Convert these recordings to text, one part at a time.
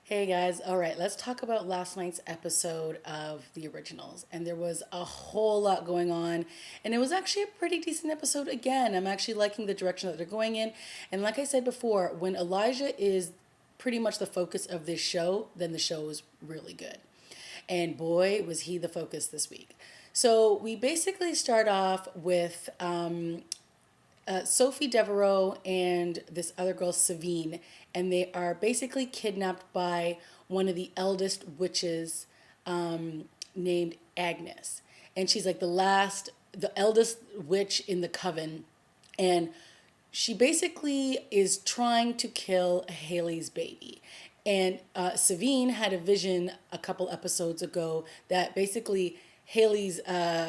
Hey guys, all right, let's talk about last night's episode of The Originals. And there was a whole lot going on, and it was actually a pretty decent episode again. I'm actually liking the direction that they're going in. And like I said before, when Elijah is pretty much the focus of this show, then the show is really good. And boy, was he the focus this week. So we basically start off with Sophie Devereaux and this other girl, Savine, and they are basically kidnapped by one of the eldest witches named Agnes. And she's like the eldest witch in the coven. And she basically is trying to kill Haley's baby. And Savine had a vision a couple episodes ago that basically Haley's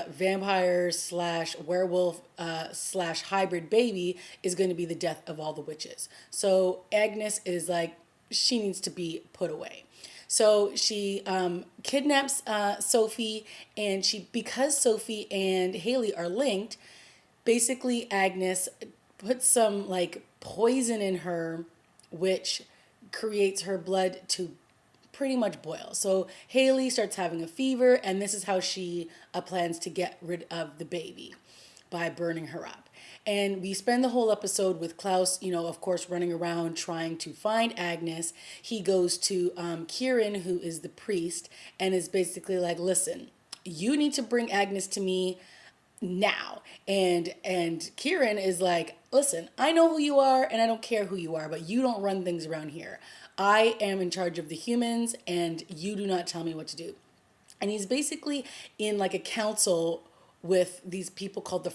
vampire slash werewolf slash hybrid baby is going to be the death of all the witches. So Agnes is like, she needs to be put away. So she kidnaps Sophie, and because Sophie and Haley are linked, basically Agnes puts some like poison in her, which creates her blood to pretty much boil. So Haley starts having a fever, and this is how she plans to get rid of the baby, by burning her up. And we spend the whole episode with Klaus, of course, running around trying to find Agnes. He goes to Kieran, who is the priest, and is basically like, listen, you need to bring Agnes to me now. And Kieran is like, listen, I know who you are and I don't care who you are, but you don't run things around here. I am in charge of the humans and you do not tell me what to do. And he's basically in like a council with these people called the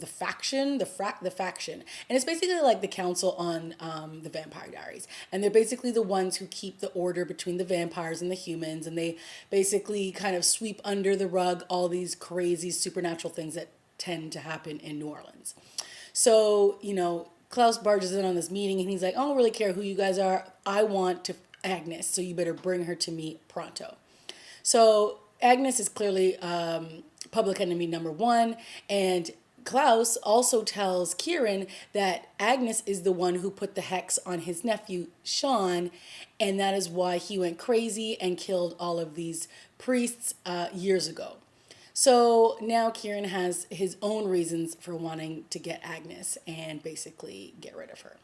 faction, the faction, and it's basically like the council on the Vampire Diaries, and they're basically the ones who keep the order between the vampires and the humans, and they basically kind of sweep under the rug all these crazy supernatural things that tend to happen in New Orleans. So Klaus barges in on this meeting, and he's like, I don't really care who you guys are. I want to Agnes, so you better bring her to me pronto. So Agnes is clearly public enemy number one, and Klaus also tells Kieran that Agnes is the one who put the hex on his nephew, Sean, and that is why he went crazy and killed all of these priests years ago. So now Kieran has his own reasons for wanting to get Agnes and basically get rid of her.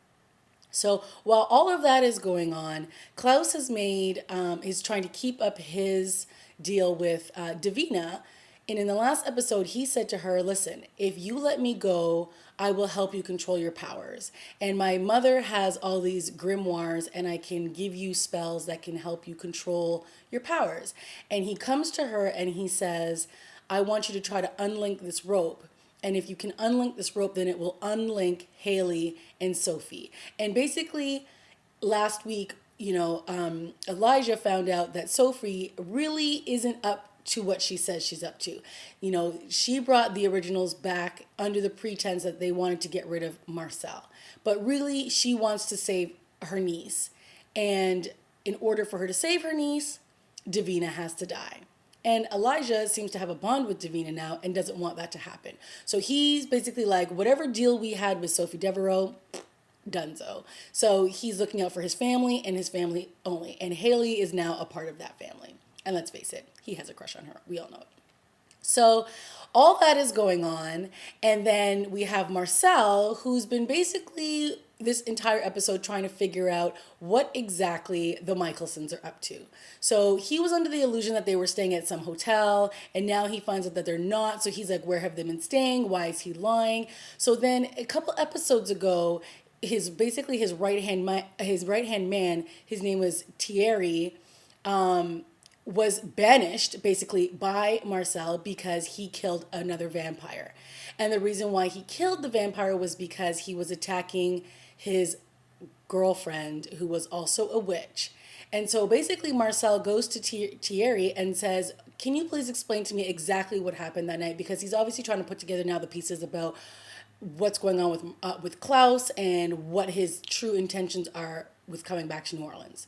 So while all of that is going on, Klaus is trying to keep up his deal with Davina. And in the last episode, he said to her, listen, if you let me go, I will help you control your powers. And my mother has all these grimoires, and I can give you spells that can help you control your powers. And he comes to her and he says, I want you to try to unlink this rope. And if you can unlink this rope, then it will unlink Haley and Sophie. And basically, last week, Elijah found out that Sophie really isn't up to what she says she's up to. She brought the originals back under the pretense that they wanted to get rid of Marcel. But really, she wants to save her niece. And in order for her to save her niece, Davina has to die. And Elijah seems to have a bond with Davina now and doesn't want that to happen. So he's basically like, whatever deal we had with Sophie Devereaux, donezo. So he's looking out for his family and his family only. And Haley is now a part of that family. And let's face it, he has a crush on her. We all know it. So all that is going on. And then we have Marcel, who's been basically this entire episode trying to figure out what exactly the Michelsons are up to. So he was under the illusion that they were staying at some hotel, and now he finds out that they're not. So he's like, where have they been staying? Why is he lying? So then a couple episodes ago, his right hand man, his name was Thierry, was banished basically by Marcel because he killed another vampire. And the reason why he killed the vampire was because he was attacking his girlfriend, who was also a witch. And so basically Marcel goes to Thierry and says, can you please explain to me exactly what happened that night? Because he's obviously trying to put together now the pieces about what's going on with Klaus and what his true intentions are with coming back to New Orleans.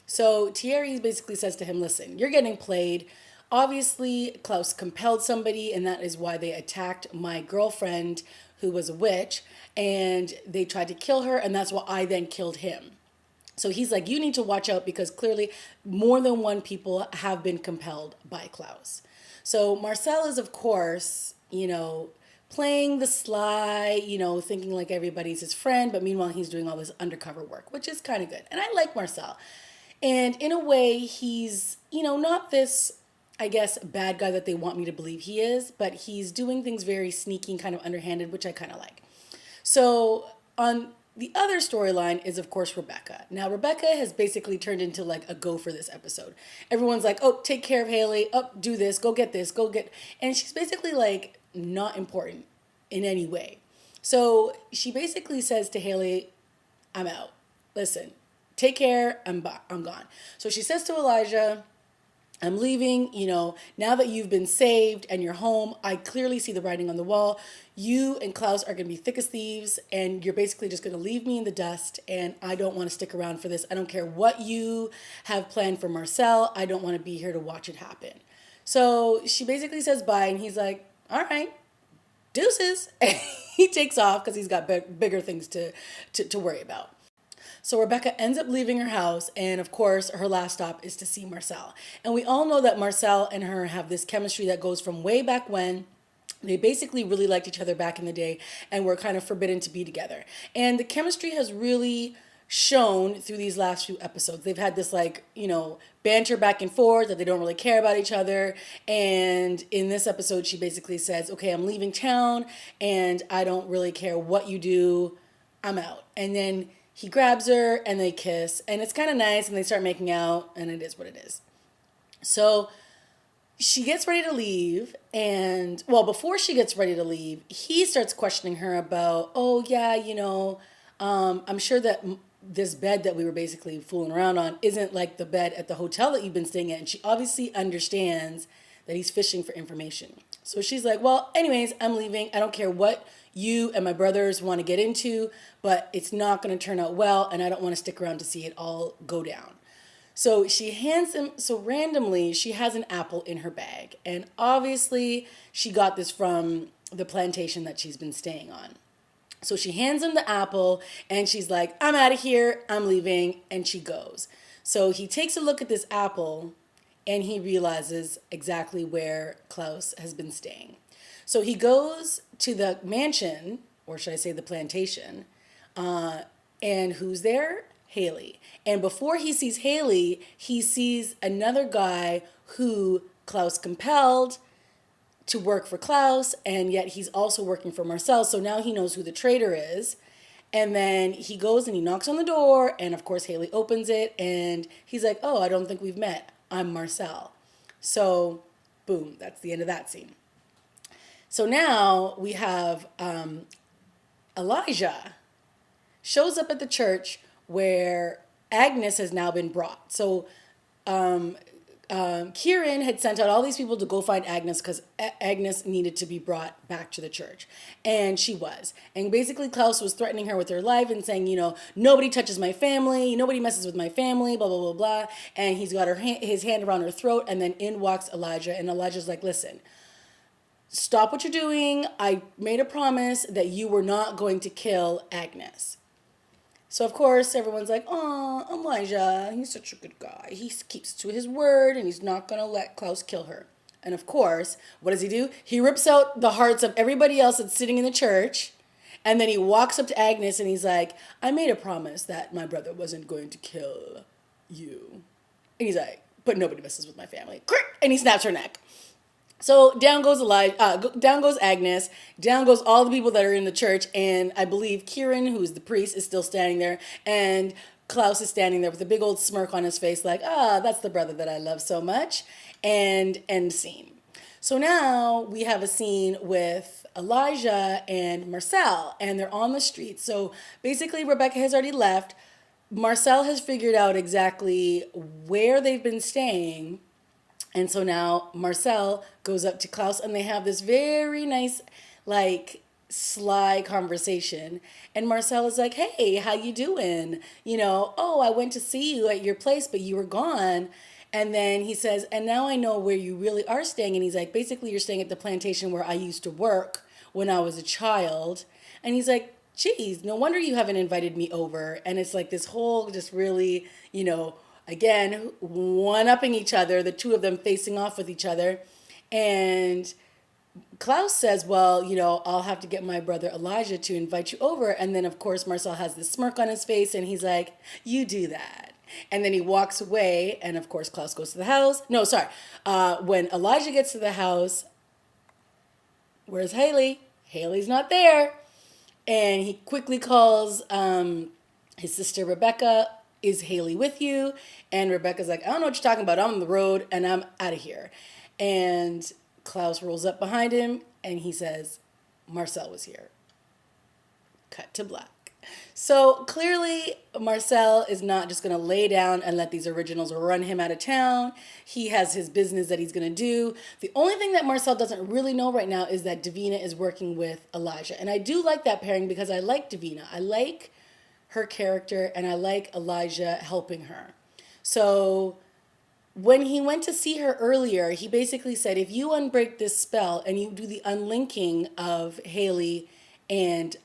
So Thierry basically says to him, listen, you're getting played. Obviously, Klaus compelled somebody, and that is why they attacked my girlfriend, who was a witch, and they tried to kill her, and that's why I then killed him. So he's like, you need to watch out because clearly more than one people have been compelled by Klaus. So Marcel is, of course, playing the sly, thinking like everybody's his friend, but meanwhile he's doing all this undercover work, which is kind of good. And I like Marcel. And in a way, he's, not this, I guess, bad guy that they want me to believe he is, but he's doing things very sneaky and kind of underhanded, which I kind of like. So on the other storyline is, of course, Rebecca. Now, Rebecca has basically turned into like a gopher this episode. Everyone's like, oh, take care of Haley. Oh, do this. Go get this. Go get. And she's basically like not important in any way. So she basically says to Haley, I'm out. Listen, take care. I'm gone. So she says to Elijah, I'm leaving, now that you've been saved and you're home, I clearly see the writing on the wall. You and Klaus are going to be thick as thieves, and you're basically just going to leave me in the dust, and I don't want to stick around for this. I don't care what you have planned for Marcel. I don't want to be here to watch it happen. So she basically says bye, and he's like, all right, deuces. And he takes off because he's got bigger things to worry about. So Rebecca ends up leaving her house, and of course, her last stop is to see Marcel. And we all know that Marcel and her have this chemistry that goes from way back when. They basically really liked each other back in the day and were kind of forbidden to be together. And the chemistry has really shown through these last few episodes. They've had this banter back and forth that they don't really care about each other. And in this episode, she basically says, okay, I'm leaving town and I don't really care what you do. I'm out. And then he grabs her and they kiss, and it's kind of nice, and they start making out, and it is what it is. So she gets ready to leave, and before she gets ready to leave, he starts questioning her about, oh yeah, I'm sure that this bed that we were basically fooling around on isn't like the bed at the hotel that you've been staying at. And she obviously understands that he's fishing for information. So she's like, well, anyways, I'm leaving. I don't care what you and my brothers want to get into, but it's not going to turn out well, and I don't want to stick around to see it all go down. So she hands him, so randomly, she has an apple in her bag. And obviously, she got this from the plantation that she's been staying on. So she hands him the apple, and she's like, I'm out of here, I'm leaving, and she goes. So he takes a look at this apple, and he realizes exactly where Klaus has been staying. So he goes to the mansion, or should I say the plantation, and who's there? Haley. And before he sees Haley, he sees another guy who Klaus compelled to work for Klaus, and yet he's also working for Marcel. So now he knows who the traitor is. And then he goes and he knocks on the door, and of course Haley opens it, and he's like, oh, I don't think we've met. I'm Marcel. So, boom, that's the end of that scene. So now we have Elijah shows up at the church where Agnes has now been brought. So Kieran had sent out all these people to go find Agnes because Agnes needed to be brought back to the church. And she was. And basically Klaus was threatening her with her life and saying, nobody touches my family, nobody messes with my family, blah, blah, blah, blah. And he's got his hand around her throat, and then in walks Elijah. And Elijah's like, listen, stop what you're doing. I made a promise that you were not going to kill Agnes. So, of course, everyone's like, oh, Elijah, he's such a good guy. He keeps to his word, and he's not going to let Klaus kill her. And, of course, what does he do? He rips out the hearts of everybody else that's sitting in the church, and then he walks up to Agnes, and he's like, I made a promise that my brother wasn't going to kill you. And he's like, but nobody messes with my family. And he snaps her neck. So down goes down goes Agnes, down goes all the people that are in the church, and I believe Kieran, who's the priest, is still standing there, and Klaus is standing there with a big old smirk on his face like, that's the brother that I love so much, and end scene. So now we have a scene with Elijah and Marcel, and they're on the street. So basically Rebecca has already left. Marcel has figured out exactly where they've been staying. And so now Marcel goes up to Klaus, and they have this very nice, sly conversation. And Marcel is like, hey, how you doing? Oh, I went to see you at your place, but you were gone. And then he says, and now I know where you really are staying. And he's like, basically, you're staying at the plantation where I used to work when I was a child. And he's like, geez, no wonder you haven't invited me over. And it's like this whole just really, again, one-upping each other, the two of them facing off with each other. And Klaus says, well, I'll have to get my brother Elijah to invite you over. And then, of course, Marcel has this smirk on his face and he's like, you do that. And then he walks away. And, of course, Klaus goes to the house. No, sorry. When Elijah gets to the house, where's Haley? Haley's not there. And he quickly calls his sister Rebecca. Is Haley with you? And Rebecca's like, I don't know what you're talking about. I'm on the road and I'm out of here. And Klaus rolls up behind him and he says, Marcel was here. Cut to black. So clearly, Marcel is not just going to lay down and let these originals run him out of town. He has his business that he's going to do. The only thing that Marcel doesn't really know right now is that Davina is working with Elijah. And I do like that pairing because I like Davina. I like her character and I like Elijah helping her. So when he went to see her earlier, he basically said, if you unbreak this spell and you do the unlinking of Haley and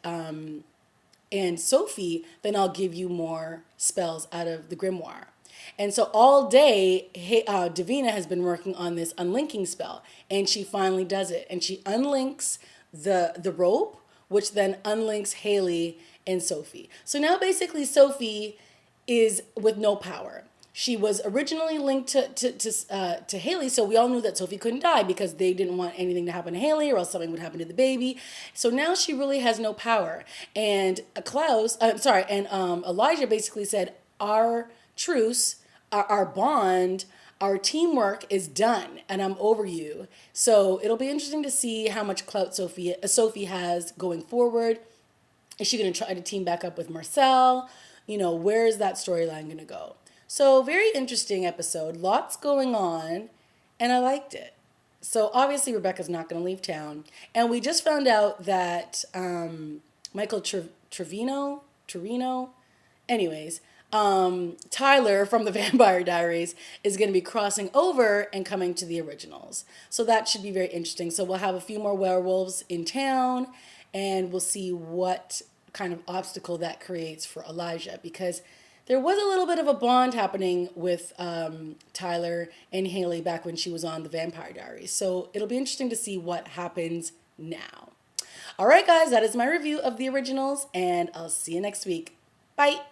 Sophie, then I'll give you more spells out of the grimoire. And so all day, Davina has been working on this unlinking spell, and she finally does it. And she unlinks the rope, which then unlinks Haley and Sophie. So now basically Sophie is with no power. She was originally linked to Haley, so we all knew that Sophie couldn't die because they didn't want anything to happen to Haley or else something would happen to the baby. So now she really has no power. And Elijah basically said, our truce, our bond, our teamwork is done and I'm over you. So it'll be interesting to see how much clout Sophie has going forward. Is she going to try to team back up with Marcel? Where is that storyline going to go? So very interesting episode, lots going on, and I liked it. So obviously Rebecca's not going to leave town. And we just found out that Michael Trevino, anyways, Tyler from the Vampire Diaries is going to be crossing over and coming to the originals. So that should be very interesting. So we'll have a few more werewolves in town, and we'll see what kind of obstacle that creates for Elijah, because there was a little bit of a bond happening with Tyler and Haley back when she was on the Vampire Diaries. So it'll be interesting to see what happens now. All right, guys, that is my review of the originals, and I'll see you next week. Bye.